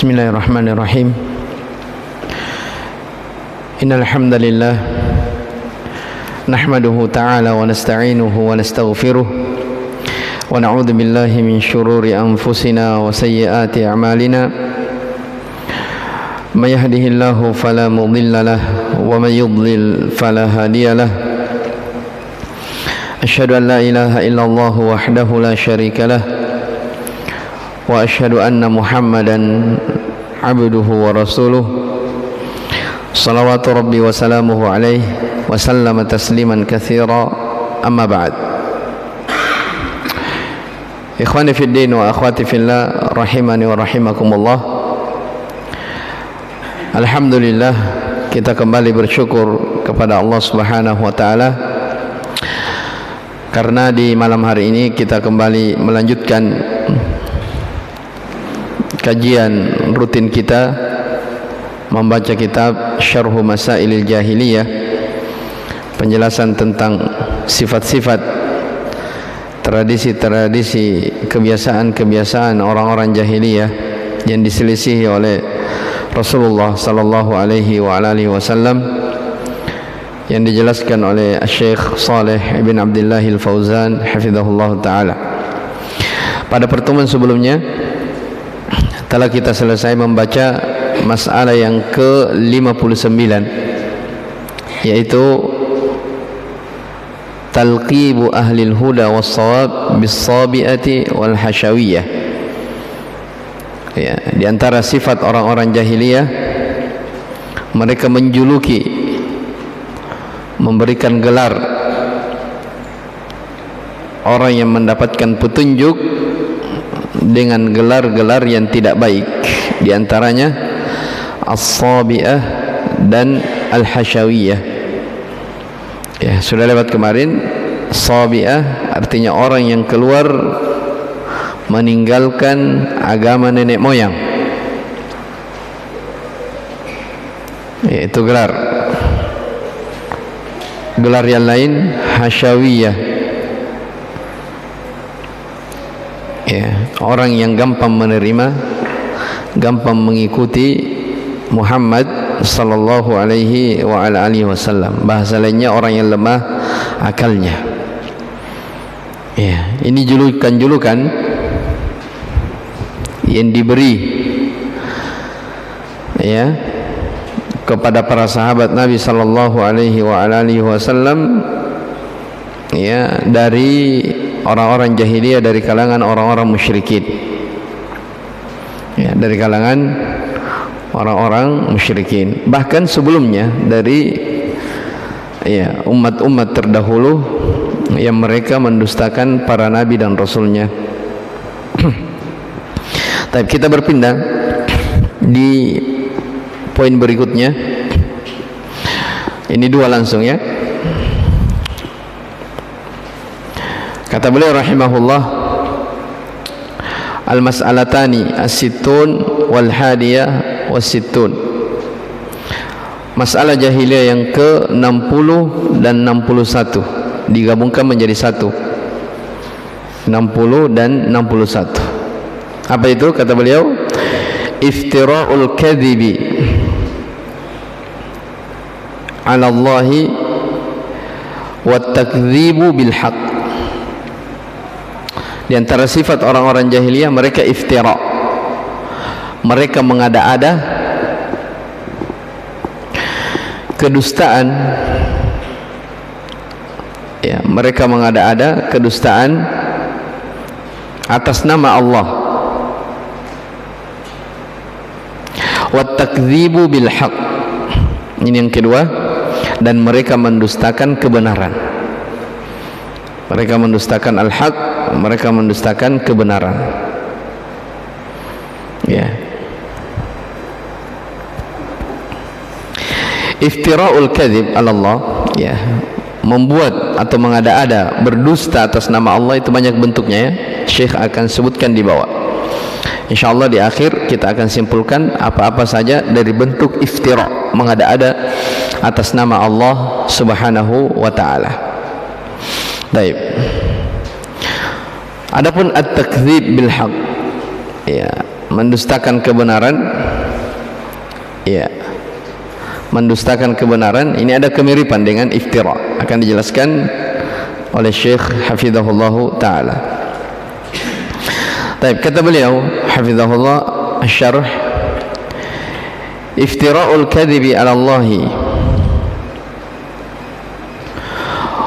Bismillahirrahmanirrahim. Innal hamdalillah nahmaduhu ta'ala wa nasta'inuhu wa nastaghfiruh wa na'udzu billahi min shururi anfusina wa sayyiati a'malina. May yahdihillahu fala mudilla lahu wa may yudlil fala hadiya lahu. Asyhadu an la ilaha illallah wahdahu la syarika lahu wa asyhadu anna Muhammadan abduhu wa rasuluh. Salawatu rabbi wa salamuhu alaihi wa sallama tasliman katsira. Amma ba'd. Ikhwani fid din wa akhwati fillah, rahimani wa rahimakumullah. Alhamdulillah, kita kembali bersyukur kepada Allah Subhanahu wa taala karena di malam hari ini kita kembali melanjutkan kajian rutin kita membaca kitab Syarhu Masailil Jahiliyah, penjelasan tentang sifat-sifat, tradisi-tradisi, kebiasaan-kebiasaan orang-orang jahiliyah yang diselisihi oleh Rasulullah sallallahu alaihi wa alihi wasallam, yang dijelaskan oleh Syekh Shalih bin Abdullah Al-Fauzan hafizahullah taala. Pada pertemuan sebelumnya telah kita selesai membaca masalah yang ke-59, yaitu talqibu ahlil huda was-shawab bis-sabiati wal hasyawiyah. Ya, di antara sifat orang-orang jahiliyah, mereka menjuluki, memberikan gelar orang yang mendapatkan petunjuk dengan gelar-gelar yang tidak baik, di antaranya as-sabi'ah dan al-hasyawiyah. Ya, sudah lewat kemarin. Sabi'ah artinya orang yang keluar meninggalkan agama nenek moyang, yaitu gelar. Gelar yang lain hasyawiyah, ya, orang yang gampang menerima, gampang mengikuti Muhammad sallallahu alaihi wa ala alihi wasallam. Bahasa lainnya orang yang lemah akalnya. Ya, ini julukan-julukan yang diberi, ya, kepada para sahabat Nabi sallallahu alaihi wa ala alihi wasallam, ya, dari orang-orang jahiliyah, dari kalangan orang-orang musyrikin, ya, dari kalangan orang-orang musyrikin. Bahkan sebelumnya dari, ya, umat-umat terdahulu yang mereka mendustakan para nabi dan rasulnya. Tapi kita berpindah di poin berikutnya. Ini dua langsung, ya. Kata beliau rahimahullah, al-mas'alatani as-sittun wal hadiyah was-sittun. Masalah jahiliyah yang ke-60 dan 61 digabungkan menjadi satu. 60 dan 61. Apa itu? Kata beliau, iftira'ul kadhibi 'ala Allahi wa takdzibu bil haqq. Di antara sifat orang-orang jahiliyah, mereka iftira, mereka mengada-ada kedustaan, ya, mereka mengada-ada kedustaan atas nama Allah, wa takdzibu bil haqq. Ini yang kedua. Dan mereka mendustakan kebenaran. Mereka mendustakan al-haq, mereka mendustakan kebenaran. Ya. Iftira'ul kadzib 'ala Allah, ya, membuat atau mengada-ada, berdusta atas nama Allah, itu banyak bentuknya, ya. Syekh akan sebutkan di bawah. Insyaallah di akhir kita akan simpulkan apa-apa saja dari bentuk iftira, mengada-ada atas nama Allah Subhanahu wa taala. Baik. Adapun at-takdzib bil haqq, ya, mendustakan kebenaran. Ya, mendustakan kebenaran ini ada kemiripan dengan iftira, akan dijelaskan oleh Syekh hafizahullah taala. Baik, kata beliau hafizahullah asy-syarh, iftira'ul kadhibi 'ala Allah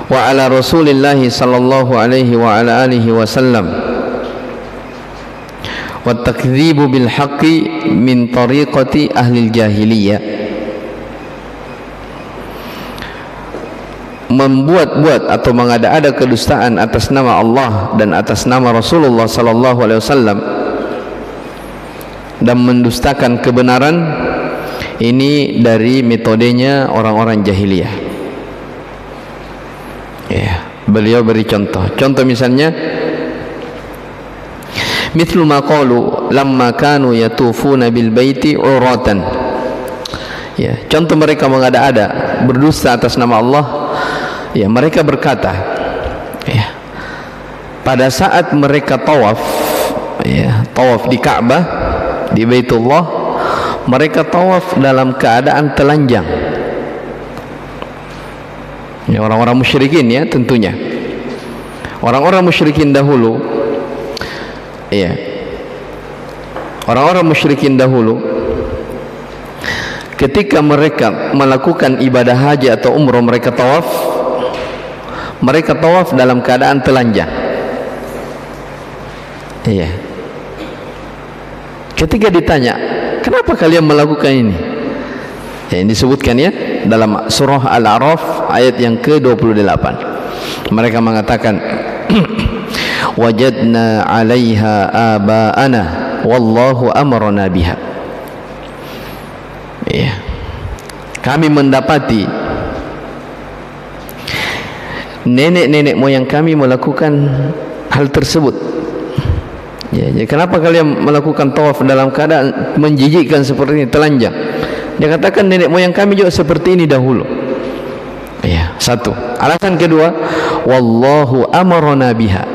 wa 'ala Rasulillah sallallahu alaihi wa ala alihi wasallam wa takdzibu bil haqqi min tariqati ahli jahiliyah. Membuat-buat atau mengada-ada kedustaan atas nama Allah dan atas nama Rasulullah sallallahu alaihi wasallam dan mendustakan kebenaran, ini dari metodenya orang-orang jahiliyah. Ya, beliau beri contoh. Contoh misalnya, mithlu ma qalu lamma kanu yatufuna bil baiti uratan. Ya, contoh mereka mengada-ada berdusta atas nama Allah. Ya, mereka berkata, ya, pada saat mereka tawaf, ya, tawaf di Ka'bah, di Baitullah, mereka tawaf dalam keadaan telanjang. Ya, orang-orang musyrikin, ya, tentunya. Orang-orang musyrikin dahulu, ya, orang-orang musyrikin dahulu, ketika mereka melakukan ibadah haji atau umrah, mereka tawaf dalam keadaan telanjang. Iya. Ketika ditanya, kenapa kalian melakukan ini? Ya, ini disebutkan, ya, dalam surah Al-A'raf ayat yang ke-28. Mereka mengatakan, wajadna 'alaiha aba'ana wallahu amarna biha. Iya. Kami mendapati nenek-nenek moyang kami melakukan hal tersebut. Ya, jadi kenapa kalian melakukan tawaf dalam keadaan menjijikkan seperti ini, telanjang? Dia katakan nenek moyang kami juga seperti ini dahulu. Ya, satu. Alasan kedua, wallahu amarna biha.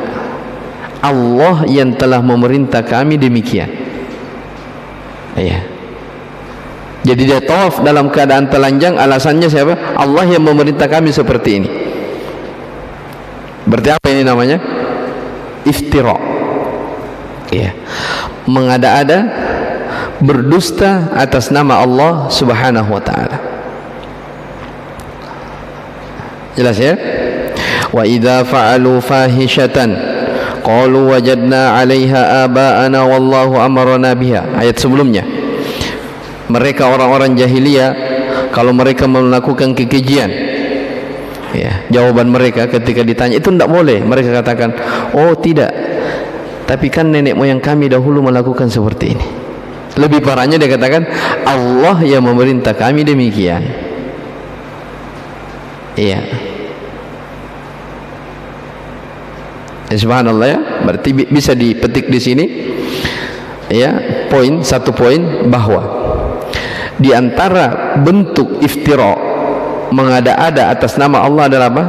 Allah yang telah memerintah kami demikian. Ya. Jadi dia tawaf dalam keadaan telanjang, alasannya siapa? Allah yang memerintah kami seperti ini. Berarti apa ini namanya? Iftira. Ya. Mengada-ada, berdusta atas nama Allah Subhanahu wa taala. Jelas, ya? Wa idza fa'alu fahishatan qalu wajadna 'alaiha aba'ana wallahu amarna biha. Ayat sebelumnya. Mereka orang-orang jahiliyah, kalau mereka melakukan kekejian, ya, jawaban mereka ketika ditanya itu tidak boleh, mereka katakan, oh tidak, tapi kan nenek moyang kami dahulu melakukan seperti ini. Lebih parahnya dia katakan, Allah yang memerintah kami demikian. Iya. Ya, subhanallah, ya. Berarti bisa dipetik di sini, ya, satu poin bahwa di antara bentuk iftira, mengada-ada atas nama Allah adalah apa?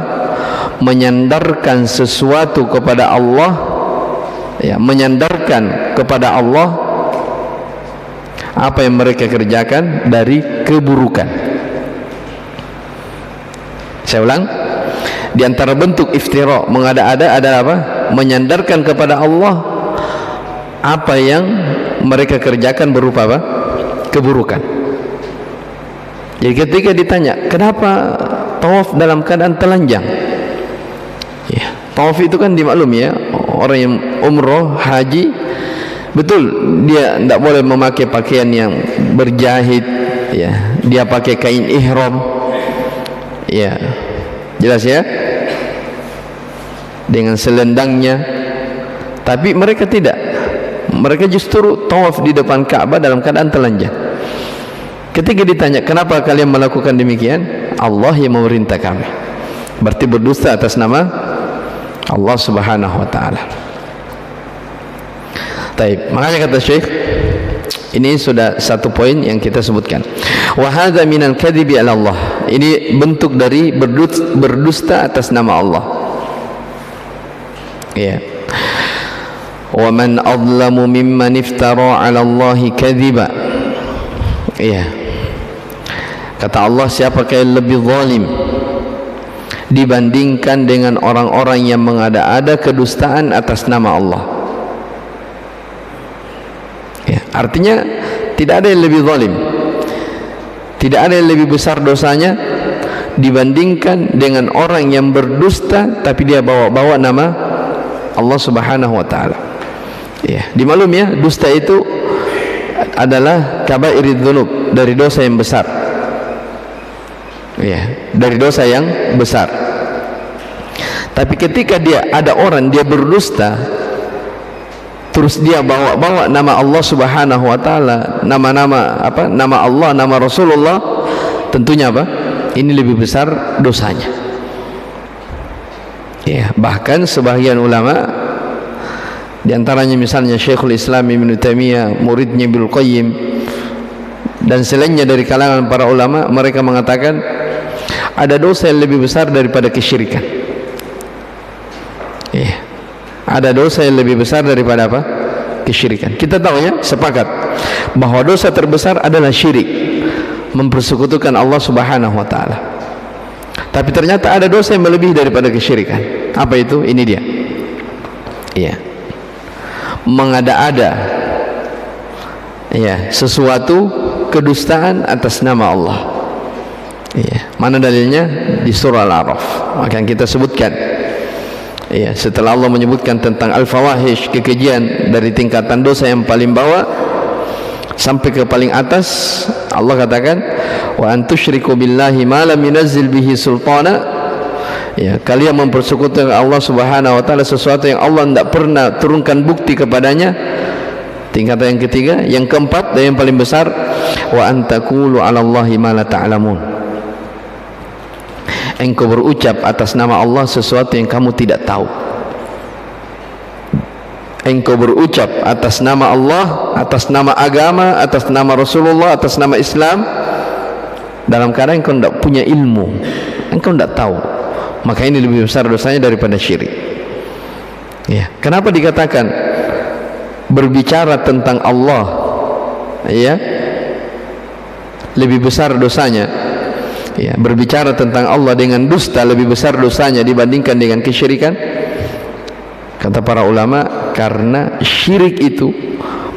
Menyandarkan sesuatu kepada Allah, ya, menyandarkan kepada Allah apa yang mereka kerjakan dari keburukan. Saya ulang, di antara bentuk iftira, mengada-ada adalah apa? Menyandarkan kepada Allah apa yang mereka kerjakan berupa apa? Keburukan. Jadi ketika ditanya, kenapa tawaf dalam keadaan telanjang? Ya, tawaf itu kan dimaklumi, ya, orang yang umroh, haji, betul, dia tidak boleh memakai pakaian yang berjahit, ya, dia pakai kain ihram, ya, jelas, ya, dengan selendangnya. Tapi mereka tidak, mereka justru tawaf di depan Ka'bah dalam keadaan telanjang. Ketika ditanya, kenapa kalian melakukan demikian? Allah yang memerintah kami. Berarti berdusta atas nama Allah Subhanahu wa taala. Taib. Makanya kata Syekh, ini sudah satu poin yang kita sebutkan. Wa hadza minal kadhibi 'ala Allah. Ini bentuk dari berdusta atas nama Allah. Ya. wa man adlamu mimman iftara 'ala Allahi kadhiba. Iya. Kata Allah, siapakah yang lebih zalim dibandingkan dengan orang-orang yang mengada-ada kedustaan atas nama Allah. Ya, artinya tidak ada yang lebih zalim, tidak ada yang lebih besar dosanya dibandingkan dengan orang yang berdusta tapi dia bawa-bawa nama Allah Subhanahu wa taala. Ya, dimaklum ya, dusta itu adalah kabairidz dzunub, dari dosa yang besar. Ya, dari dosa yang besar. Tapi ketika dia ada orang dia berdusta, terus dia bawa-bawa nama Allah Subhanahu wa taala, nama-nama apa? Nama Allah, nama Rasulullah, tentunya apa? Ini lebih besar dosanya. Ya, bahkan sebagian ulama, di antaranya misalnya Syekhul Islam Ibnu Taimiyah, muridnya Ibnu Qayyim, dan selainnya dari kalangan para ulama, mereka mengatakan ada dosa yang lebih besar daripada kesyirikan. Ya, ada dosa yang lebih besar daripada apa? Kesyirikan. Kita tahu ya, sepakat bahwa dosa terbesar adalah syirik, mempersekutukan Allah Subhanahu wa taala. Tapi ternyata ada dosa yang melebihi daripada kesyirikan. Apa itu? Ini dia. Iya. Mengada-ada ya sesuatu kedustaan atas nama Allah. Iya. Mana dalilnya? Di surah Al-A'raf. Maka yang kita sebutkan. Iya, setelah Allah menyebutkan tentang al-fawahish, kekejian dari tingkatan dosa yang paling bawah sampai ke paling atas, Allah katakan wa antusyriku billahi ma lam yunazzil bihi sultana. Ya, kalian mempersekutukan Allah Subhanahu wa taala sesuatu yang Allah tidak pernah turunkan bukti kepadanya. Tingkatan yang ketiga, yang keempat dan yang paling besar, wa antaqulu 'ala Allahi ma la ta'lamun. Engkau berucap atas nama Allah sesuatu yang kamu tidak tahu. Engkau berucap atas nama Allah, atas nama agama, atas nama Rasulullah, atas nama Islam, dalam keadaan engkau tidak punya ilmu, engkau tidak tahu. Maka ini lebih besar dosanya daripada syirik. Ya, kenapa dikatakan berbicara tentang Allah, ya, lebih besar dosanya? Ya, berbicara tentang Allah dengan dusta lebih besar dosanya dibandingkan dengan kesyirikan. Kata para ulama, karena syirik itu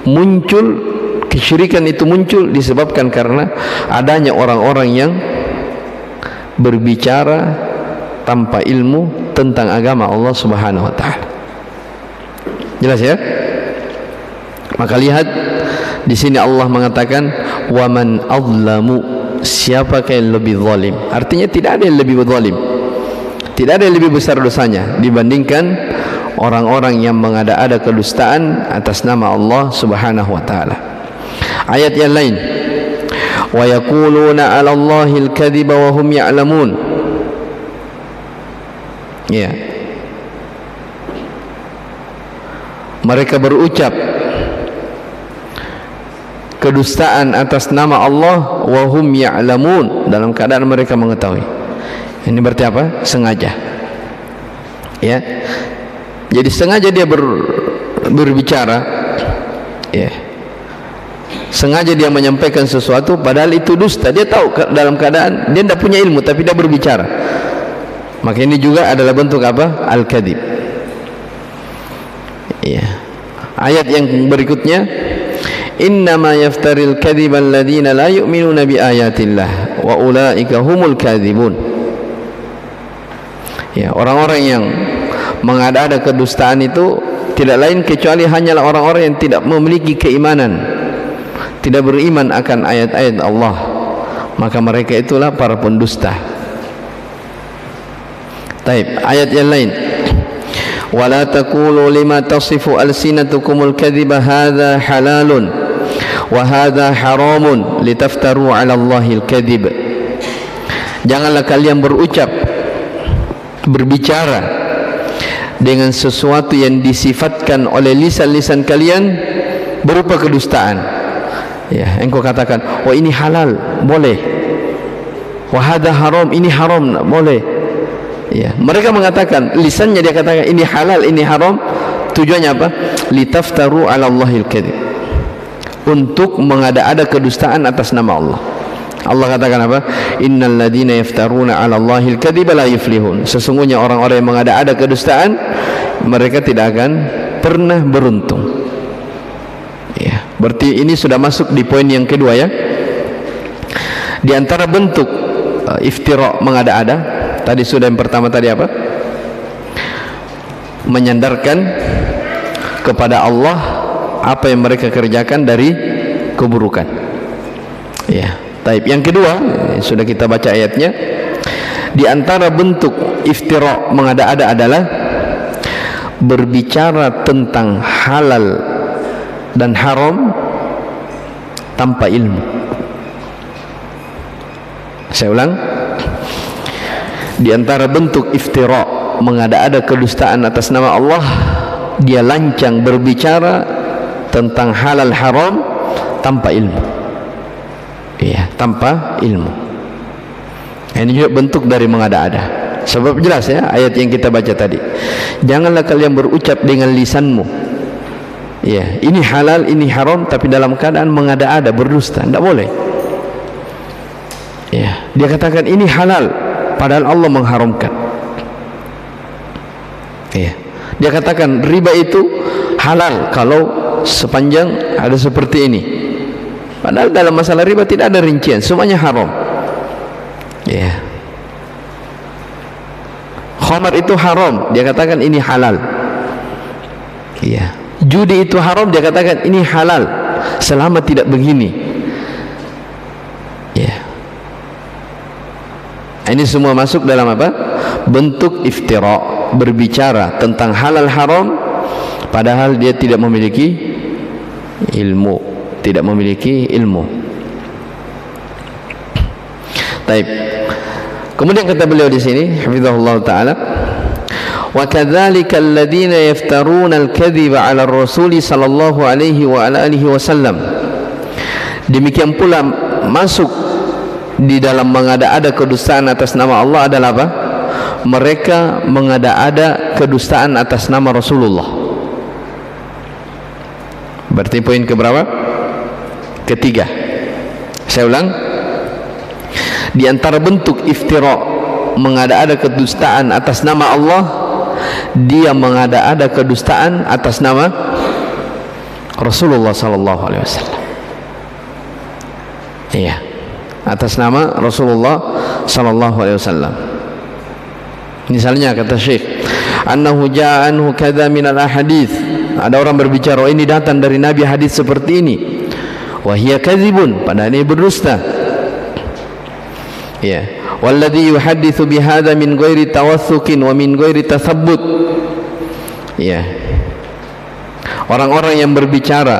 muncul, kesyirikan itu muncul disebabkan karena adanya orang-orang yang berbicara tanpa ilmu tentang agama Allah Subhanahu wa taala. Jelas ya? Maka lihat di sini Allah mengatakan wa man azlamu, siapakah yang lebih zalim? Artinya tidak ada yang lebih zalim, tidak ada yang lebih besar dosanya dibandingkan orang-orang yang mengada-ada kedustaan atas nama Allah Subhanahu wa taala. Ayat yang lain, wa yaquluna 'ala Allahil kadhiba wa hum ya'lamun. Ya, mereka berucap kedustaan atas nama Allah wa hum ya'lamun, dalam keadaan mereka mengetahui. Ini berarti apa? Sengaja. Ya. Jadi sengaja dia berbicara, ya. Sengaja dia menyampaikan sesuatu padahal itu dusta. Dia tahu dalam keadaan dia tidak punya ilmu tapi dia berbicara. Maka ini juga adalah bentuk apa? Al-kadhib. Ya. Ayat yang berikutnya, innama yaftaril kadhiba alladhina la yu'minuna bi ayatillah wa ulaika humul kadhibun. Ya, orang-orang yang mengada-ada kedustaan itu tidak lain kecuali hanyalah orang-orang yang tidak memiliki keimanan, tidak beriman akan ayat-ayat Allah. Maka mereka itulah para pendusta. Taib, ayat yang lain, wala taqulu lima tasifu alsinatukumul kadhiba hadza halalun wa hadza haramun litaftaru 'ala Allahil kadhib. Janganlah kalian berucap, berbicara dengan sesuatu yang disifatkan oleh lisan-lisan kalian berupa kedustaan. Ya, engkau katakan, "Oh ini halal, boleh." "Wa hadza haram, ini haram, boleh." Ya, mereka mengatakan, lisannya dia katakan ini halal, ini haram, Tujuannya apa? Litaftaru 'ala Allahil kadzib, untuk mengada-ada kedustaan atas nama Allah. Allah katakan apa? Innal ladzina yaftaruna 'ala Allahil kadziba la yuflihun. Sesungguhnya orang-orang yang mengada-ada kedustaan, mereka tidak akan pernah beruntung. Ya, berarti ini sudah masuk di poin yang kedua ya. Di antara bentuk iftira, mengada-ada, tadi sudah yang pertama tadi apa? Menyandarkan kepada Allah apa yang mereka kerjakan dari keburukan. Ya. Taib. Yang kedua, sudah kita baca ayatnya. Di antara bentuk iftira, mengada-ada adalah berbicara tentang halal dan haram tanpa ilmu. Saya ulang. Di antara bentuk iftira, mengada-ada kedustaan atas nama Allah, dia lancang berbicara tentang halal haram tanpa ilmu. Ya, tanpa ilmu. Ini juga bentuk dari mengada-ada. Sebab jelas ya ayat yang kita baca tadi. Janganlah kalian berucap dengan lisanmu, ya, ini halal, ini haram, tapi dalam keadaan mengada-ada, berdusta. Tidak boleh. Ya, dia katakan ini halal, padahal Allah mengharamkan. Ya, dia katakan riba itu halal kalau sepanjang ada seperti ini. Padahal dalam masalah riba tidak ada rincian, semuanya haram. Ya. Khamar itu haram, dia katakan ini halal. Ya. Judi itu haram, dia katakan ini halal selama tidak begini. Ya. Ini semua masuk dalam apa? Bentuk iftira, berbicara tentang halal haram padahal dia tidak memiliki ilmu. Tidak memiliki ilmu. Taib. Kemudian kata beliau di sini, hafizahullah taala, wa kadzalika alladziina yaftaruna al-kadhiba 'ala ar-rasul sallallahu alaihi wa ala alihi wasallam. Demikian pula masuk di dalam mengada-ada kedustaan atas nama Allah adalah apa? Mereka mengada-ada kedustaan atas nama Rasulullah. Berarti poin keberapa? Ketiga. Saya ulang. Di antara bentuk iftira, mengada-ada kedustaan atas nama Allah, dia mengada-ada kedustaan atas nama Rasulullah sallallahu alaihi wasallam. Iya, atas nama Rasulullah sallallahu alaihi wasallam. Misalnya kata Syekh, annahu jaa anhu kadza min al-ahadits. Ada orang berbicara, oh, ini datang dari Nabi hadis seperti ini. Wahia kadzibun, padahal ini berdusta. Ya, walladzi yuhadditsu bihadza min ghairi tawassukin wa min ghairi tathabbut. Ya. Orang-orang yang berbicara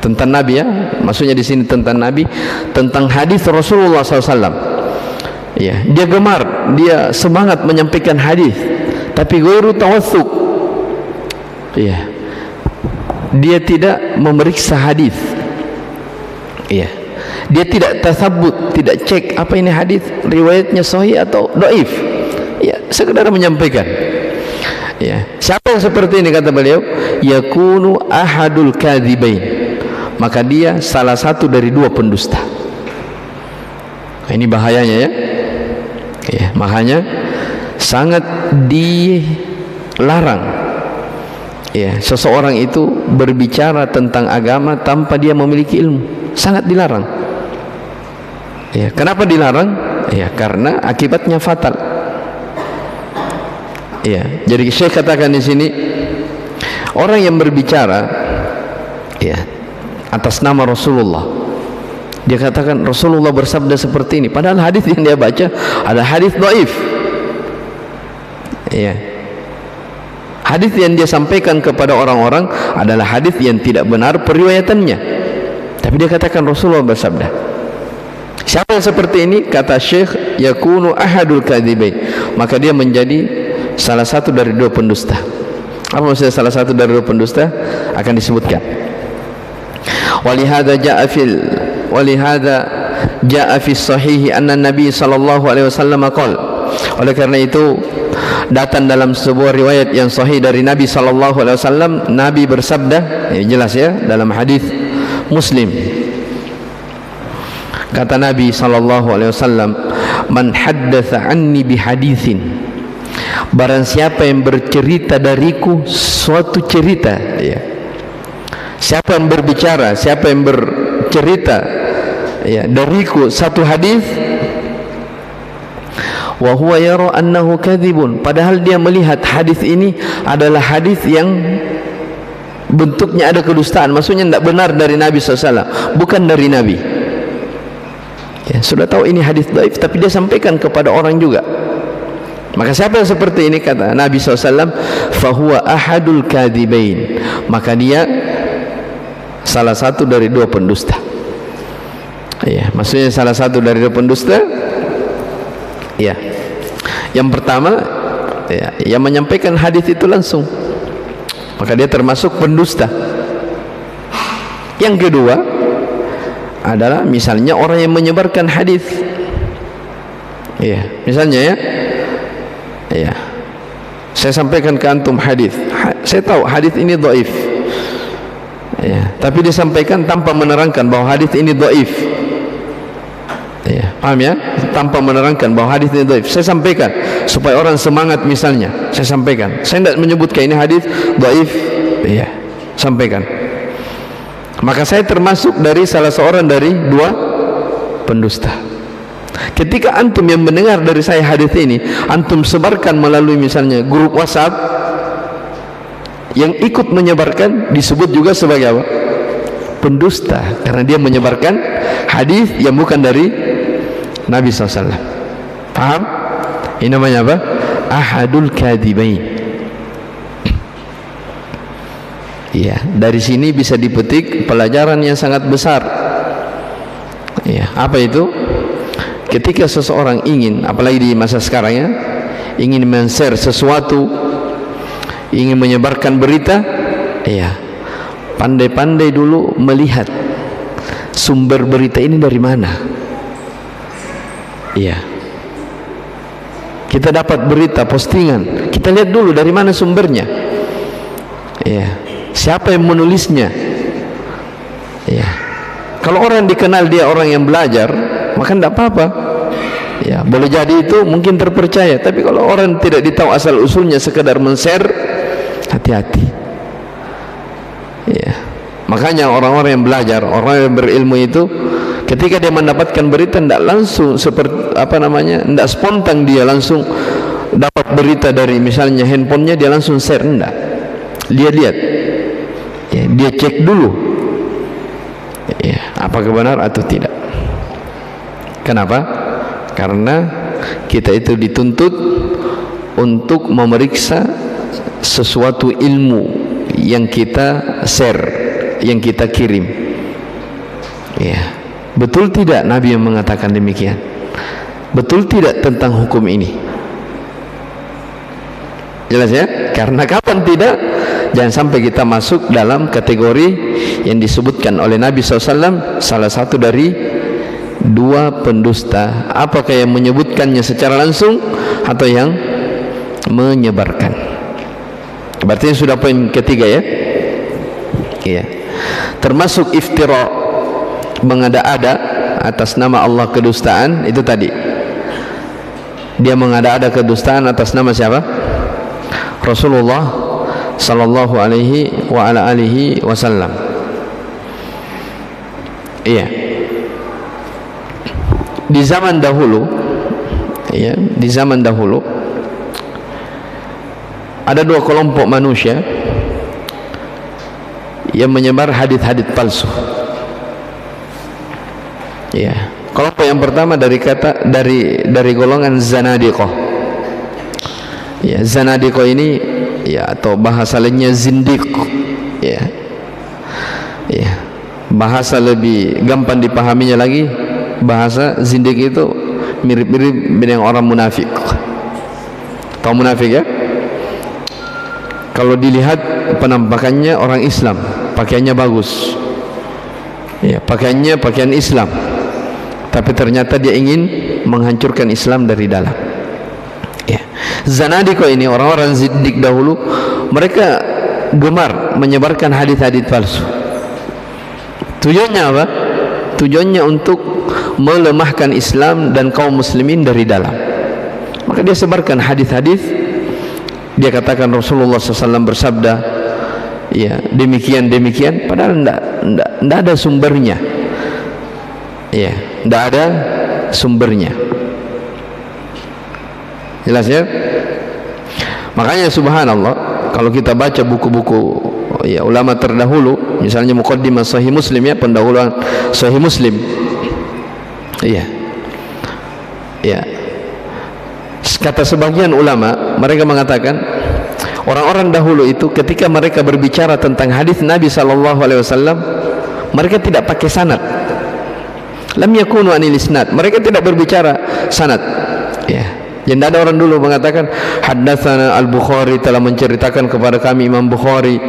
tentang Nabi, ya, maksudnya di sini tentang Nabi, tentang hadis Rasulullah SAW. Ya, dia gemar, dia semangat menyampaikan hadis, tapi ghairu tawassuk. Ya. Dia tidak memeriksa hadis. Iya, dia tidak tasabut, tidak cek apa ini hadis riwayatnya sahih atau dhaif. Ya, sekedar menyampaikan. Ya, siapa yang seperti ini kata beliau? Yakunu ahadul kadzibain. Maka dia salah satu dari dua pendusta. Nah, ini bahayanya ya. Ya, makanya sangat dilarang. Ya, seseorang itu berbicara tentang agama tanpa dia memiliki ilmu. Sangat dilarang. Ya, kenapa dilarang? Ya, karena akibatnya fatal. Ya, jadi saya katakan di sini, orang yang berbicara ya atas nama Rasulullah, dia katakan Rasulullah bersabda seperti ini, padahal hadis yang dia baca ada hadis dhaif. Ya. Hadis yang dia sampaikan kepada orang-orang adalah hadis yang tidak benar periwayatannya. Tapi dia katakan Rasulullah bersabda. Siapa yang seperti ini? Kata Syekh, yakunu ahadul kadzibain. Maka dia menjadi salah satu dari dua pendusta. Apa maksudnya salah satu dari dua pendusta? Akan disebutkan. Walihada ja'a fi sahih anna Nabi sallallahu alaihi wasallam qala, Oleh karena itu datang dalam sebuah riwayat yang sahih dari Nabi sallallahu alaihi wasallam, Nabi bersabda, ya jelas ya dalam hadis Muslim. Kata Nabi sallallahu alaihi wasallam, "Man haddatsa anni bihaditsin." Barang siapa yang bercerita dariku suatu cerita, ya. Siapa yang berbicara, siapa yang bercerita, ya, dariku satu hadis, wa huwa yara annahu kadzibun, padahal dia melihat hadis ini adalah hadis yang bentuknya ada kedustaan, maksudnya tidak benar dari Nabi SAW, bukan dari Nabi. Ya, sudah tahu ini hadis dhaif, tapi dia sampaikan kepada orang juga. Maka siapa yang seperti ini, kata Nabi SAW, fahuwa ahadul kadzibain, maka dia salah satu dari dua pendusta. Ya, maksudnya salah satu dari dua pendusta. Ya, yang pertama, ya, yang menyampaikan hadis itu langsung, maka dia termasuk pendusta. Yang kedua adalah misalnya orang yang menyebarkan hadis. Ya, misalnya ya, saya sampaikan ke antum hadis, saya tahu hadis ini dhaif, ya, tapi disampaikan tanpa menerangkan bahwa hadis ini dhaif. Ya, paham ya? Tanpa menerangkan bahwa hadis ini dhaif, saya sampaikan supaya orang semangat, misalnya saya sampaikan, saya tidak menyebutkan ini hadis dhaif, ya, sampaikan. Maka saya termasuk dari salah seorang dari dua pendusta. Ketika antum yang mendengar dari saya hadis ini, antum sebarkan melalui misalnya grup WhatsApp, yang ikut menyebarkan disebut juga sebagai apa? Pendusta, karena dia menyebarkan hadis yang bukan dari Nabi SAW. Paham? Ini namanya apa? Ahadul kadzibain. Ya, dari sini bisa dipetik pelajaran yang sangat besar. Ya, apa itu? Ketika seseorang ingin, apalagi di masa sekarang ya, ingin men-share sesuatu, ingin menyebarkan berita, ya, pandai-pandai dulu melihat sumber berita ini dari mana. Iya, kita dapat berita postingan, kita lihat dulu dari mana sumbernya. Iya, siapa yang menulisnya. Iya, kalau orang dikenal dia orang yang belajar, maka tidak apa-apa. Ya, boleh jadi itu mungkin terpercaya. Tapi kalau orang tidak ditahu asal usulnya, sekedar men-share, hati-hati. Ya, makanya orang-orang yang belajar, orang yang berilmu itu, ketika dia mendapatkan berita, tidak langsung seperti apa namanya, tidak spontan dia langsung dapat berita dari misalnya handphonenya dia langsung share, tidak. Dia lihat, ya, dia cek dulu, ya, apakah benar atau tidak. Kenapa? Karena kita itu dituntut untuk memeriksa sesuatu ilmu yang kita share, yang kita kirim. Ya, betul tidak Nabi yang mengatakan demikian? Betul tidak tentang hukum ini? Jelas ya? Karena kapan tidak, jangan sampai kita masuk dalam kategori yang disebutkan oleh Nabi SAW, salah satu dari dua pendusta. Apakah yang menyebutkannya secara langsung atau yang menyebarkan? Berarti sudah poin ketiga ya. Iya. Termasuk iftira, mengada-ada atas nama Allah kedustaan, itu tadi. Dia mengada-ada kedustaan atas nama siapa? Rasulullah sallallahu alaihi wa ala alihi wasallam. Iya. Di zaman dahulu, ya, di zaman dahulu ada dua kelompok manusia yang menyebar hadis-hadis palsu. Ya, kelompok yang pertama dari golongan zanadiqah. Ya, zanadiqah ini, ya, atau bahasa lainnya zindiq. Ya, ya, bahasa lebih gampang dipahaminya lagi, bahasa zindiq itu mirip-mirip dengan orang munafik. Tahu munafik ya? Kalau dilihat penampakannya orang Islam, pakaiannya bagus, ya, pakaiannya pakaian Islam, tapi ternyata dia ingin menghancurkan Islam dari dalam. Zanadiko ini, orang-orang zindik dahulu, mereka gemar menyebarkan hadis-hadis palsu. Tujuannya apa? Tujuannya untuk melemahkan Islam dan kaum muslimin dari dalam. Maka dia sebarkan hadis-hadis. Dia katakan Rasulullah SAW bersabda, ya demikian, padahal tidak ada sumbernya. Ya, tidak ada sumbernya. Jelas ya? Makanya subhanallah, kalau kita baca buku-buku ya ulama terdahulu, misalnya Muqaddimah Sahih Muslim, ya pendahuluan Sahih Muslim, iya, ya, kata sebagian ulama, mereka mengatakan orang-orang dahulu itu ketika mereka berbicara tentang hadis Nabi SAW, mereka tidak pakai sanad. Lam yakunu anil isnad, mereka tidak berbicara sanad, ya. Jadi ada orang dulu mengatakan haddatsana Al-Bukhari, telah menceritakan kepada kami Imam Bukhari,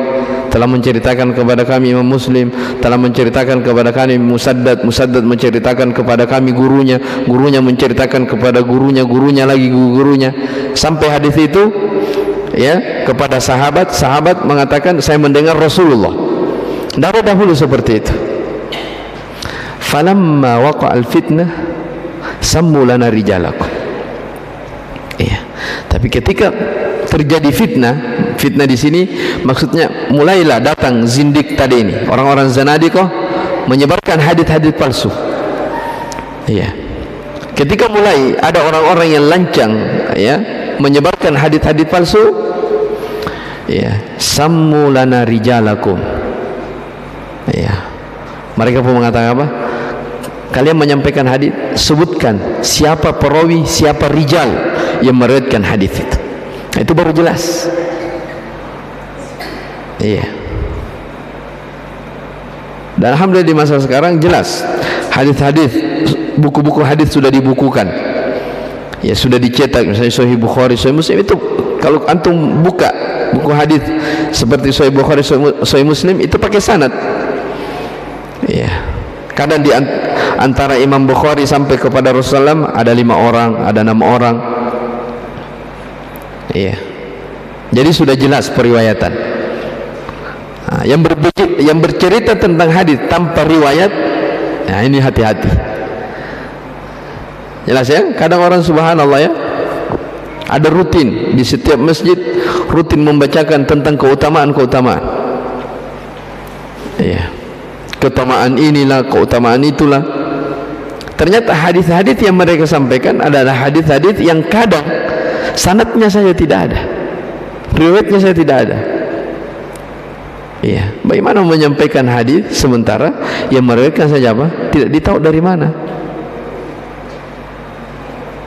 telah menceritakan kepada kami Imam Muslim, telah menceritakan kepada kami Musaddad menceritakan kepada kami gurunya menceritakan kepada gurunya lagi gurunya, sampai hadis itu ya kepada sahabat mengatakan saya mendengar Rasulullah. Dari dahulu seperti itu. Falamma waqa'al fitnah sammu lana rijalakum. Iya. Tapi ketika terjadi fitnah di sini maksudnya mulailah datang zindik tadi ini, orang-orang zanadikoh menyebarkan hadis-hadis palsu. Iya. Ketika mulai ada orang-orang yang lancang ya menyebarkan hadis-hadis palsu, ya, sammu lana rijalakum. Ya. Mereka pun mengatakan apa? Kalian menyampaikan hadis, sebutkan siapa perawi, siapa rijal yang meriwayatkan hadis itu. Itu baru jelas. Iya. Dan alhamdulillah di masa sekarang jelas hadis-hadis, buku-buku hadis sudah dibukukan. Ya sudah dicetak, misalnya Sahih Bukhari, Sahih Muslim, itu kalau antum buka buku hadis seperti Sahih Bukhari, Sahih Muslim, itu pakai sanad. Ya. Kadang di antara Imam Bukhari sampai kepada Rasulullah ada 5 orang, ada 6 orang. Iya. Jadi sudah jelas periwayatan. Nah, yang bercerita tentang hadis tanpa riwayat, nah ini hati-hati. Jelas ya? Kadang orang subhanallah ya, ada rutin di setiap masjid, rutin membacakan tentang keutamaan. Iya. Keutamaan inilah, keutamaan itulah. Ternyata hadis-hadis yang mereka sampaikan adalah hadis-hadis yang kadang sanadnya saja tidak ada, riwayatnya saja tidak ada. Iya, bagaimana menyampaikan hadis sementara yang meriwayatkan saja apa? Tidak ditahu dari mana.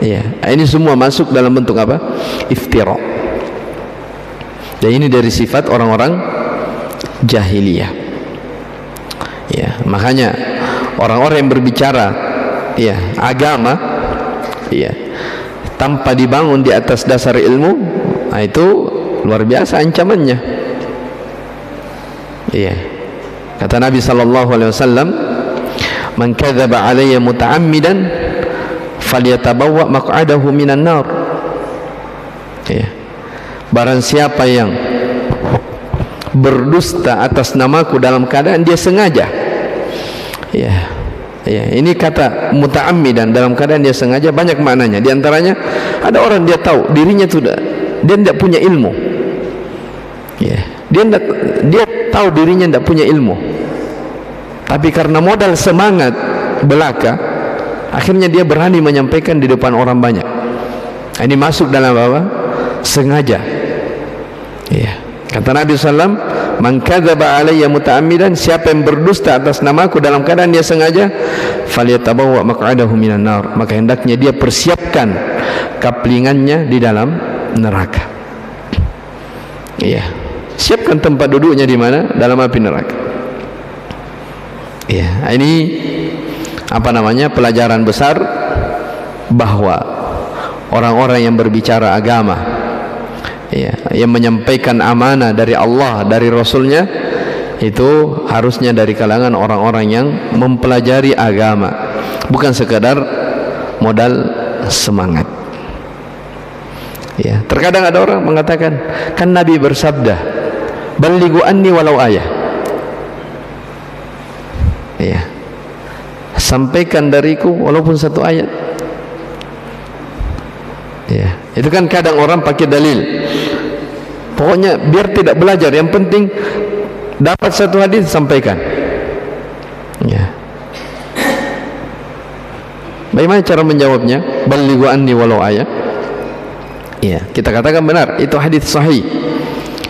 Iya, ini semua masuk dalam bentuk apa? Iftira. Dan ini dari sifat orang-orang jahiliyah. Ya, makanya orang-orang yang berbicara ya agama ya tanpa dibangun di atas dasar ilmu, nah itu luar biasa ancamannya. Iya. Kata Nabi sallallahu alaihi wasallam, "Man kadzaba alayya muta'ammidan falyatabawwa maq'adahu minan nar." Ya. Barang siapa yang berdusta atas namaku dalam keadaan dia sengaja, ya, ya, ini kata muta'ammidan, dalam keadaan dia sengaja, banyak maknanya. Di antaranya ada orang dia tahu dirinya tidak, dia tidak punya ilmu, ya, dia tahu dirinya tidak punya ilmu, tapi karena modal semangat belaka, akhirnya dia berani menyampaikan di depan orang banyak. Ini masuk dalam apa? Sengaja. Ya. Kata Nabi SAW, "Man kadzaba alayya muta'ammidan," siapa yang berdusta atas namaku dalam keadaan dia sengaja, falyatabawwa maq'adahu minan nar, maka hendaknya dia persiapkan kaplingannya di dalam neraka. Iya, siapkan tempat duduknya di mana? Dalam api neraka. Iya, ini apa namanya? Pelajaran besar bahwa orang-orang yang berbicara agama, ya, yang menyampaikan amanah dari Allah, dari Rasulnya, itu harusnya dari kalangan orang-orang yang mempelajari agama, bukan sekadar modal semangat. Ya, terkadang ada orang mengatakan, kan Nabi bersabda, "Ballighu anni walau ayah." Ya. Sampaikan dariku walaupun satu ayat. Ya, itu kan kadang orang pakai dalil. Pokoknya biar tidak belajar, yang penting dapat satu hadis sampaikan. Ya. Bagaimana cara menjawabnya? Ballighu anni walau ayat. Ya, kita katakan benar, itu hadis sahih.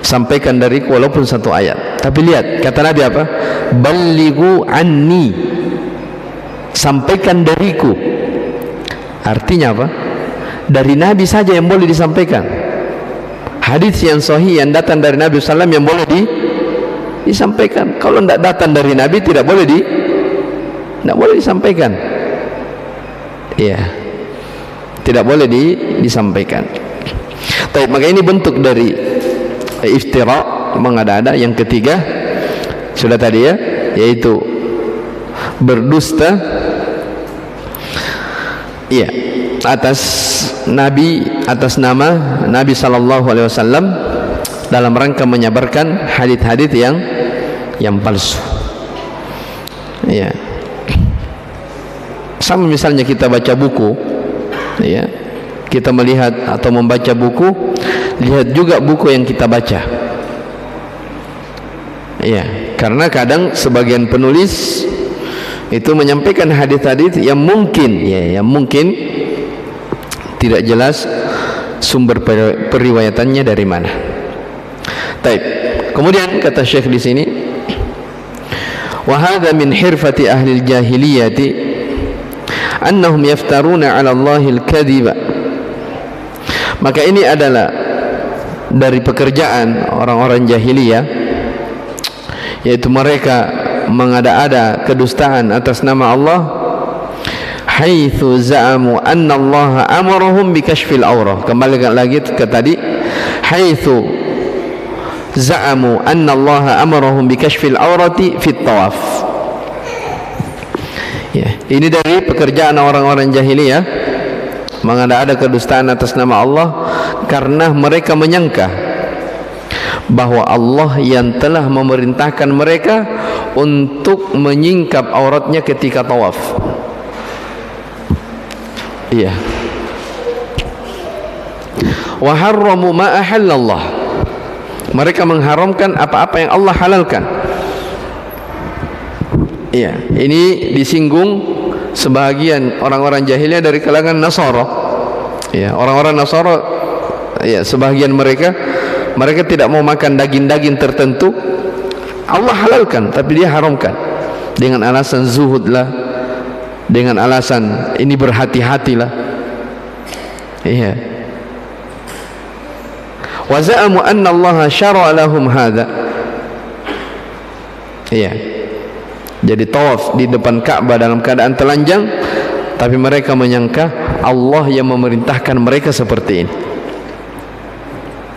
Sampaikan dariku walaupun satu ayat. Tapi lihat, kata Nabi apa? Ballighu anni. Sampaikan dariku. Artinya apa? Dari Nabi saja yang boleh disampaikan. Hadis yang sahih yang datang dari Nabi SAW yang boleh disampaikan. Kalau tidak datang dari Nabi tidak boleh disampaikan. Ya, tidak boleh disampaikan. Tapi maka ini bentuk dari iftira, mengada-ada. Yang ketiga sudah tadi ya, yaitu berdusta, iya, atas Nabi, atas nama Nabi sallallahu alaihi wasallam dalam rangka menyebarkan hadis-hadis yang palsu. Ya. Sama misalnya kita baca buku, ya. Kita melihat atau membaca buku, lihat juga buku yang kita baca. Ya, karena kadang sebagian penulis itu menyampaikan hadis-hadis yang mungkin, ya, yang mungkin tidak jelas sumber periwayatannya dari mana. Taib. Kemudian kata Syekh di sini, wa hadza min hirfati ahli al-jahiliyati annahum yaftaruna 'ala Allahi al-kadhiba. Maka ini adalah dari pekerjaan orang-orang jahiliyah, yaitu mereka mengada-ada kedustaan atas nama Allah, haitsu za'amu anna Allah amarahum bikashfil aurah. Kembali lagi ke tadi, haitsu za'amu anna Allah amarahum bikashfil aurati fit tawaf. Ya, ini dari pekerjaan orang-orang jahiliyah, mengada-ada kedustaan atas nama Allah, karena mereka menyangka bahwa Allah yang telah memerintahkan mereka untuk menyingkap auratnya ketika tawaf. Iya. Wa harramu ma ahallallah. Mereka mengharamkan apa-apa yang Allah halalkan. Iya, ini disinggung sebagian orang-orang jahiliyah dari kalangan Nasara. Ya, orang-orang Nasara, ya, sebagian mereka tidak mau makan daging-daging tertentu. Allah halalkan tapi dia haramkan dengan alasan zuhud lah, dengan alasan ini berhati-hatilah. Iya. Wa za'amu anna Allah syara'a lahum hadza. Iya. Jadi tawaf di depan Ka'bah dalam keadaan telanjang, tapi mereka menyangka Allah yang memerintahkan mereka seperti ini.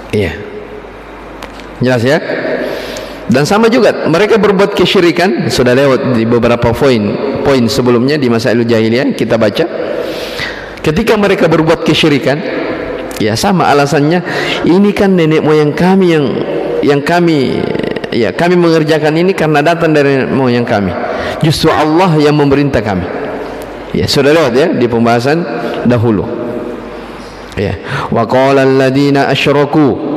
Iya. Jelas ya? Dan sama juga mereka berbuat kesyirikan, sudah lewat di beberapa poin sebelumnya di Masailul Jahiliyah kita baca. Ketika mereka berbuat kesyirikan, ya sama alasannya, ini kan nenek moyang kami yang kami, ya, kami mengerjakan ini karena datang dari nenek moyang kami. Justru Allah yang memerintah kami. Ya, sudah lewat ya di pembahasan dahulu. Ya, wa qala alladziina asyraku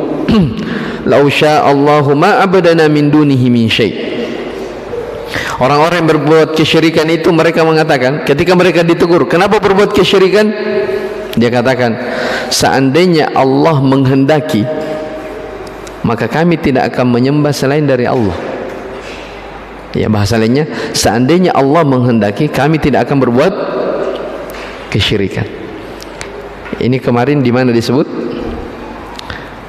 law syaa Allahu ma abadana min dunihi min syai'. Orang-orang yang berbuat kesyirikan itu mereka mengatakan, ketika mereka ditegur, kenapa berbuat kesyirikan? Dia katakan, seandainya Allah menghendaki, maka kami tidak akan menyembah selain dari Allah. Ya, bahasa lainnya, seandainya Allah menghendaki, kami tidak akan berbuat kesyirikan. Ini kemarin di mana disebut?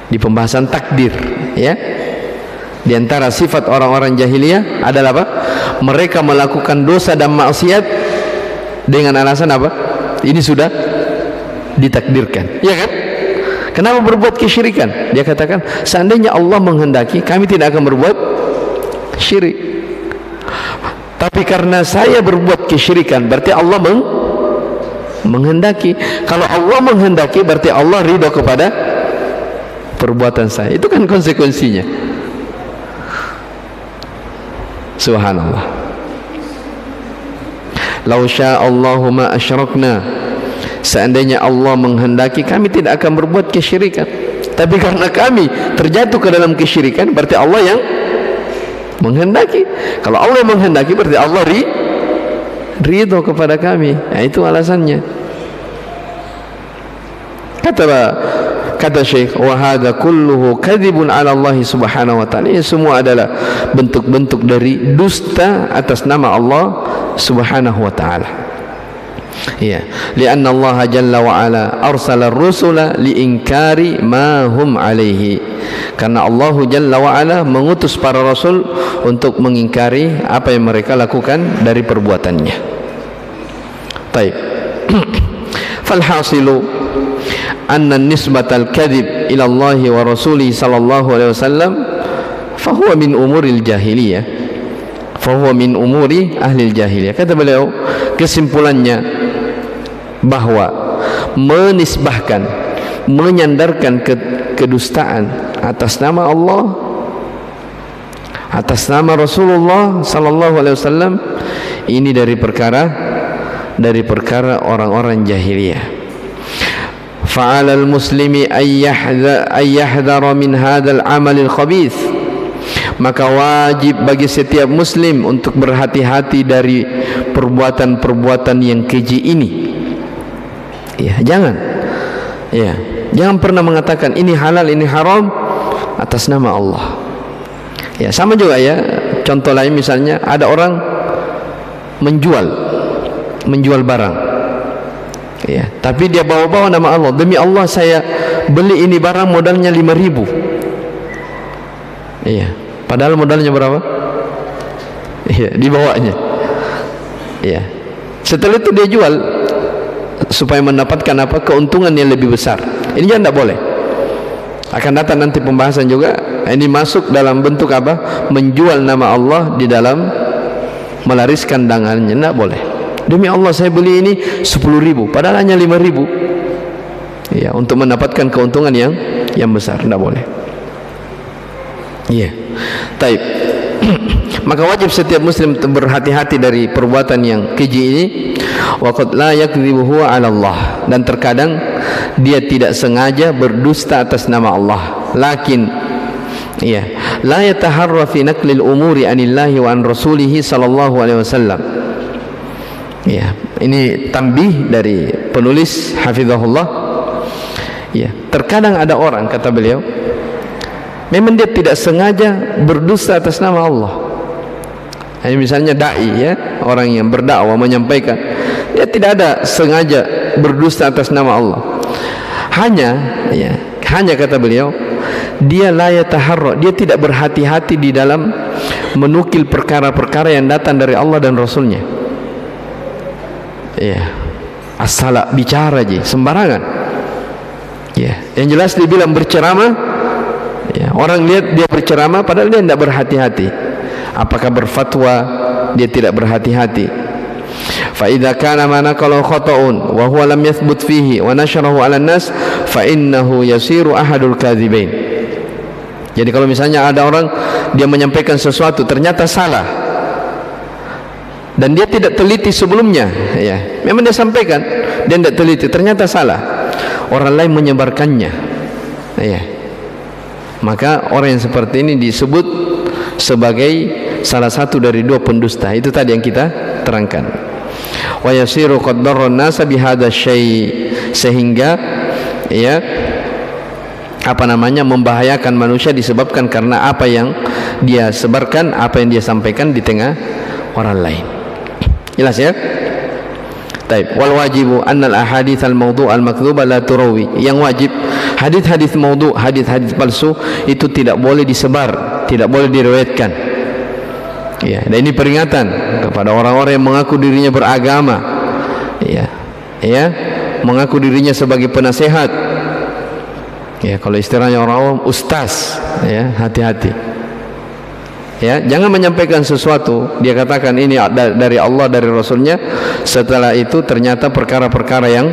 Di pembahasan takdir, ya. Di antara sifat orang-orang jahiliyah adalah apa? Mereka melakukan dosa dan maksiat dengan alasan apa? Ini sudah ditakdirkan, ya kan? Kenapa berbuat kesyirikan? Dia katakan, seandainya Allah menghendaki, kami tidak akan berbuat syirik. Tapi karena saya berbuat kesyirikan, berarti Allah menghendaki. Kalau Allah menghendaki, berarti Allah ridha kepada perbuatan saya. Itu kan konsekuensinya. Subhanallah. Lau sya'allahu ma asyrakna, seandainya Allah menghendaki, kami tidak akan berbuat kesyirikan. Tapi karena kami terjatuh ke dalam kesyirikan, berarti Allah yang menghendaki. Kalau Allah menghendaki, berarti Allah ridho kepada kami. Nah, itu alasannya. Kata Syekh, wa hadza kulluhu kadzibun 'ala Allah Subhanahu wa ta'ala. Ini semua adalah bentuk-bentuk dari dusta atas nama Allah Subhanahu wa ta'ala. Ya, li'anna Allah jalla wa ala arsala ar-rusula li'inkari ma hum alaihi. Karena Allah jalla wa ala mengutus para rasul untuk mengingkari apa yang mereka lakukan dari perbuatannya. Baik. Falhasilu anna nisbatal kadhib ila Allah wa rasulihi sallallahu alaihi wasallam fahuwa min umuril jahiliyah, fahuwa min umuri ahli jahiliyah. Kata beliau, kesimpulannya bahwa menisbahkan, menyandarkan kedustaan atas nama Allah, atas nama Rasulullah sallallahu alaihi wasallam, ini dari perkara orang-orang jahiliyah. فعلى المسلم أن يحذر من هذا العمل الخبيث. Maka wajib bagi setiap muslim untuk berhati-hati dari perbuatan-perbuatan yang keji ini. Ya, jangan pernah mengatakan ini halal, ini haram atas nama Allah. Ya, sama juga ya. Contoh lain misalnya ada orang menjual barang. Ya, tapi dia bawa-bawa nama Allah. Demi Allah saya beli ini barang modalnya 5.000. Iya, padahal modalnya berapa? Iya, dibawanya. Iya. Setelah itu dia jual supaya mendapatkan apa? Keuntungan yang lebih besar. Ini jangan, tidak boleh. Akan datang nanti pembahasan juga. Ini masuk dalam bentuk apa? Menjual nama Allah di dalam melariskan dagangannya. Tidak boleh. Demi Allah saya beli ini 10.000, padahal hanya 5.000. Ya, untuk mendapatkan keuntungan yang besar. Tidak boleh. Iya. Taib. Maka wajib setiap muslim berhati-hati dari perbuatan yang keji ini. Wa qad la yakdzibu huwa 'ala Allah. Dan terkadang dia tidak sengaja berdusta atas nama Allah. Lakin la yataharra fi naqlil umuri anillahi wa an rasulihi sallallahu alaihi wasallam. Ya, ini tambih dari penulis hafizahullah. Ya, terkadang ada orang, kata beliau, memang dia tidak sengaja berdusta atas nama Allah. Ini misalnya dai, ya, orang yang berdakwah menyampaikan, dia tidak ada sengaja berdusta atas nama Allah. Hanya kata beliau, dia la yataharra, dia tidak berhati-hati di dalam menukil perkara-perkara yang datang dari Allah dan Rasulnya. Ya, asal bicara aja sembarangan. Ya, yang jelas dia bilang berceramah. Ya, orang lihat dia berceramah, padahal dia tidak berhati-hati. Apakah berfatwa, dia tidak berhati-hati. Fa idza kana ma naqala khata'un wa huwa lam yathbut fihi wa nasharahu 'ala an-nas fa innahu yasiru ahadul kadzibain. Jadi kalau misalnya ada orang dia menyampaikan sesuatu ternyata salah dan dia tidak teliti sebelumnya, ya, memang dia sampaikan, dia tidak teliti, ternyata salah, orang lain menyebarkannya, ya, maka orang yang seperti ini disebut sebagai salah satu dari dua pendusta. Itu tadi yang kita terangkan. Wa yasiru qad darra an-nasa bihadza syai', sehingga ya membahayakan manusia disebabkan karena apa yang dia sebarkan, apa yang dia sampaikan di tengah orang lain. Jelas ya? Taib. Wal wajibu annal ahadits al mawdu' al makdzuba la turawi. Yang wajib, hadis-hadis maudhu', hadis-hadis palsu itu tidak boleh disebar, tidak boleh diriwayatkan. Ya, dan ini peringatan kepada orang-orang yang mengaku dirinya beragama. Ya, mengaku dirinya sebagai penasehat. Ya, kalau istilahnya orang awam, ustaz, ya, hati-hati. Ya, jangan menyampaikan sesuatu dia katakan ini dari Allah, dari Rasulnya, setelah itu ternyata perkara-perkara yang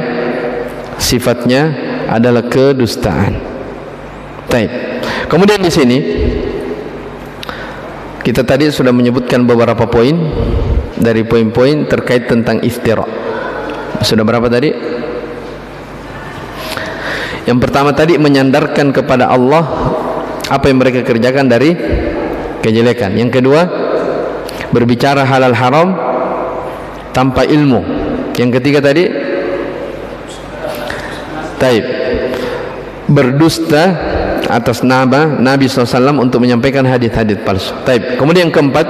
sifatnya adalah kedustaan. Baik. Kemudian di sini kita tadi sudah menyebutkan beberapa poin dari poin-poin terkait tentang iftira. Sudah berapa tadi? Yang pertama tadi menyandarkan kepada Allah apa yang mereka kerjakan dari kejelekan. Yang kedua, berbicara halal haram tanpa ilmu. Yang ketiga tadi, taib, berdusta atas nama Nabi SAW untuk menyampaikan hadis-hadis palsu. Taib. Kemudian yang keempat,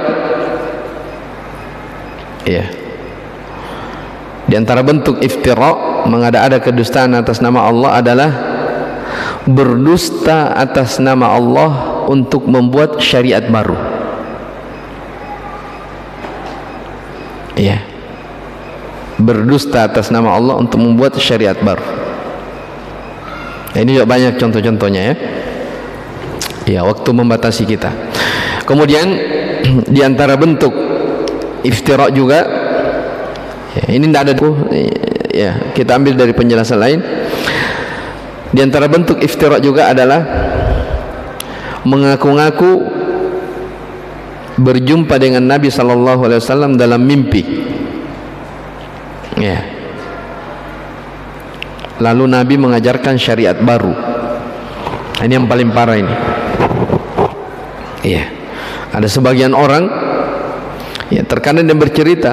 ya, di antara bentuk iftira, mengada-ada kedustaan atas nama Allah adalah berdusta atas nama Allah untuk membuat syariat baru. Ya, berdusta atas nama Allah untuk membuat syariat baru. Ini juga banyak contoh-contohnya ya. Ya, waktu membatasi kita. Kemudian di antara bentuk iftira juga, ya, ini tidak ada, ya, kita ambil dari penjelasan lain. Di antara bentuk iftira juga adalah mengaku-ngaku berjumpa dengan Nabi SAW dalam mimpi. Ya. Lalu Nabi mengajarkan syariat baru. Ini yang paling parah ini. Ya. Ada sebagian orang, ya, terkadang dia bercerita,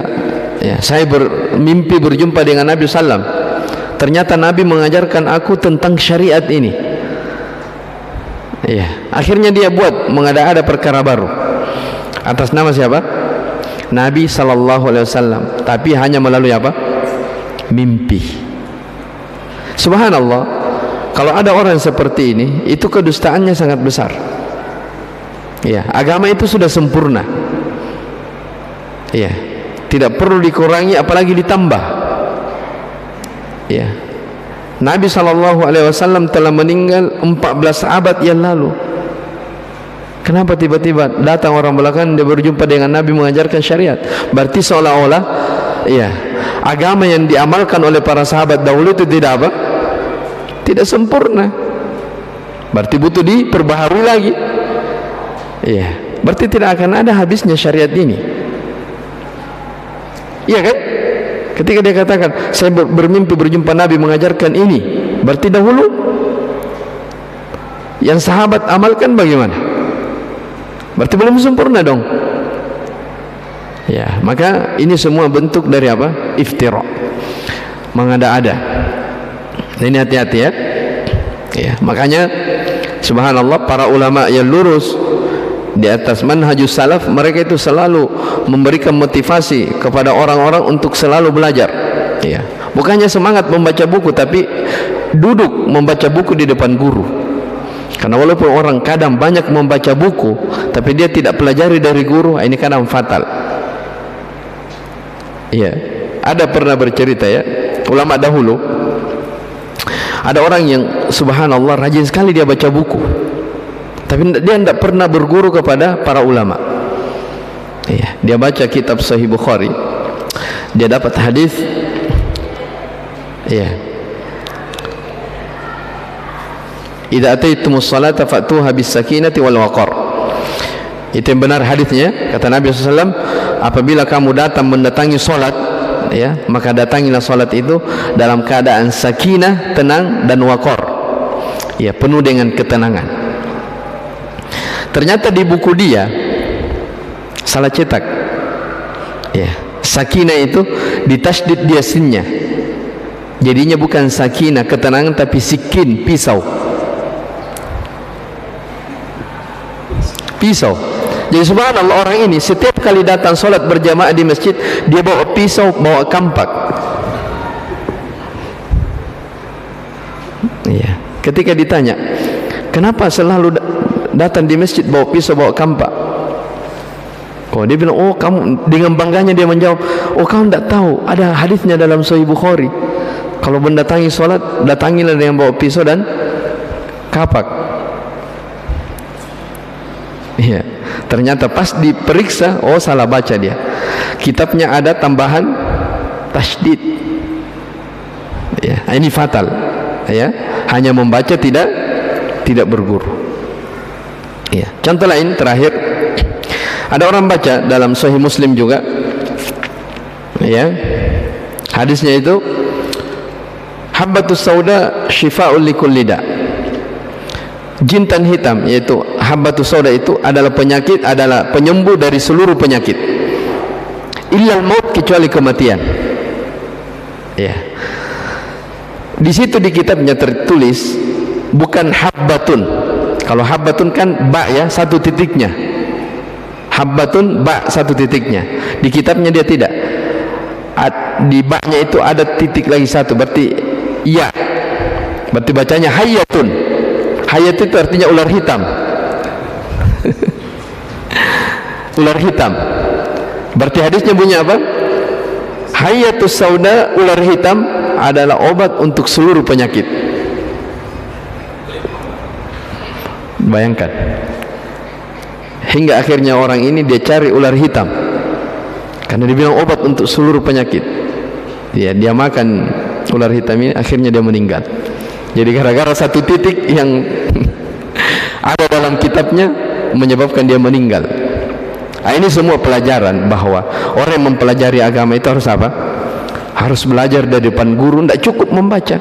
ya, saya bermimpi berjumpa dengan Nabi SAW. Ternyata Nabi mengajarkan aku tentang syariat ini. Ya, akhirnya dia buat mengada-ada perkara baru atas nama siapa? Nabi SAW. Tapi hanya melalui apa? Mimpi. Subhanallah. Kalau ada orang seperti ini, itu kedustaannya sangat besar. Ya, agama itu sudah sempurna. Ya, tidak perlu dikurangi apalagi ditambah. Ya, Nabi SAW telah meninggal 14 abad yang lalu. Kenapa tiba-tiba datang orang belakang dia berjumpa dengan Nabi mengajarkan syariat? Berarti seolah-olah, ya, agama yang diamalkan oleh para sahabat dahulu itu tidak apa? Tidak sempurna. Berarti butuh diperbaharui lagi. Ya, berarti tidak akan ada habisnya syariat ini. Iya kan? Ketika dia katakan saya bermimpi berjumpa Nabi mengajarkan ini, berarti dahulu yang sahabat amalkan bagaimana? Berarti belum sempurna dong. Ya, maka ini semua bentuk dari apa? Iftira, mengada-ada. Ini hati-hati ya. Ya, makanya subhanallah para ulama yang lurus di atas manhajus salaf, mereka itu selalu memberikan motivasi kepada orang-orang untuk selalu belajar. Ya, bukannya semangat membaca buku, tapi duduk membaca buku di depan guru. Karena walaupun orang kadang banyak membaca buku, tapi dia tidak pelajari dari guru, ini kadang fatal. Ya, ada pernah bercerita ya, ulama dahulu, ada orang yang subhanallah rajin sekali dia baca buku, tapi dia tidak pernah berguru kepada para ulama. Ya, dia baca kitab Sahih Bukhari, dia dapat hadis, ya, idza ataitumus salata fa'tuha bis sakinati wal waqar. Itu yang benar hadisnya, kata Nabi SAW, apabila kamu datang mendatangi salat, ya, maka datangilah salat itu dalam keadaan sakinah, tenang, dan waqar, ya, penuh dengan ketenangan. Ternyata di buku dia salah cetak. Ya, sakinah itu ditasydid dia sinnya. Jadinya bukan sakinah ketenangan, tapi sikin, pisau. Pisau. Jadi subhanallah, orang ini setiap kali datang sholat berjamaah di masjid, dia bawa pisau, bawa kampak. Iya. Ketika ditanya, kenapa selalu datang di masjid bawa pisau, bawa kampak? Oh, dia bilang, oh kamu, dengan bangganya dia menjawab, oh kamu tidak tahu ada hadisnya dalam Sahih Bukhari, kalau mendatangi sholat datangilah dengan bawa pisau dan kapak. Iya, ternyata pas diperiksa, oh salah baca dia. Kitabnya ada tambahan tasydid. Ya, ini fatal. Ya, hanya membaca tidak tidak berguru. Ya. Contoh lain terakhir, ada orang baca dalam Sahih Muslim juga, ya, hadisnya itu habbatus sauda syifa'ul likulli da. Jintan hitam, yaitu habbatus sauda, itu adalah penyakit, adalah penyembuh dari seluruh penyakit, illal maut, kecuali kematian. Ya. Di situ di kitabnya tertulis bukan habbatun. Kalau habbatun kan ba, ya, satu titiknya. Habbatun ba, satu titiknya. Di kitabnya dia tidak. Di ba-nya itu ada titik lagi satu, berarti ya. Berarti bacanya hayatun. Hayat itu artinya ular hitam. Ular hitam. Berarti hadisnya bunyi apa? Hayatus sauda, ular hitam adalah obat untuk seluruh penyakit. Bayangkan, hingga akhirnya orang ini dia cari ular hitam karena dibilang obat untuk seluruh penyakit. Ya, dia makan ular hitam ini, akhirnya dia meninggal. Jadi gara-gara satu titik yang ada dalam kitabnya menyebabkan dia meninggal. Nah, ini semua pelajaran bahwa orang yang mempelajari agama itu harus apa? Harus belajar dari depan guru. Tidak cukup membaca.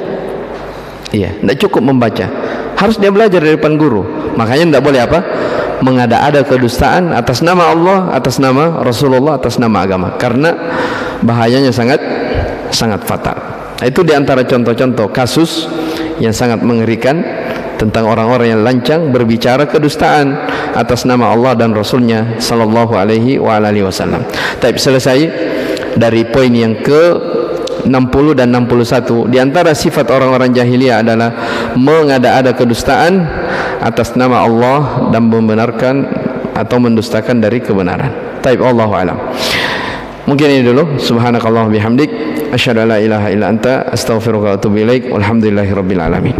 Iya, tidak cukup membaca. Harus dia belajar dari depan guru. Makanya tidak boleh apa? Mengada-ada kedustaan atas nama Allah, atas nama Rasulullah, atas nama agama. Karena bahayanya sangat fatal. Nah, itu diantara contoh-contoh kasus yang sangat mengerikan tentang orang-orang yang lancang berbicara kedustaan atas nama Allah dan Rasulnya sallallahu alaihi wasallam. Tapi selesai dari poin yang ke 60 dan 61. Di antara sifat orang-orang jahiliyah adalah mengada-ada kedustaan atas nama Allah dan membenarkan atau mendustakan dari kebenaran. Taib, Allahu a'lam. Mungkin ini dulu. Subhanakallah bihamdik, asyhadu an la ilaha illa anta, astaghfiruka wa atubu ilaik. Walhamdulillahirabbil alamin.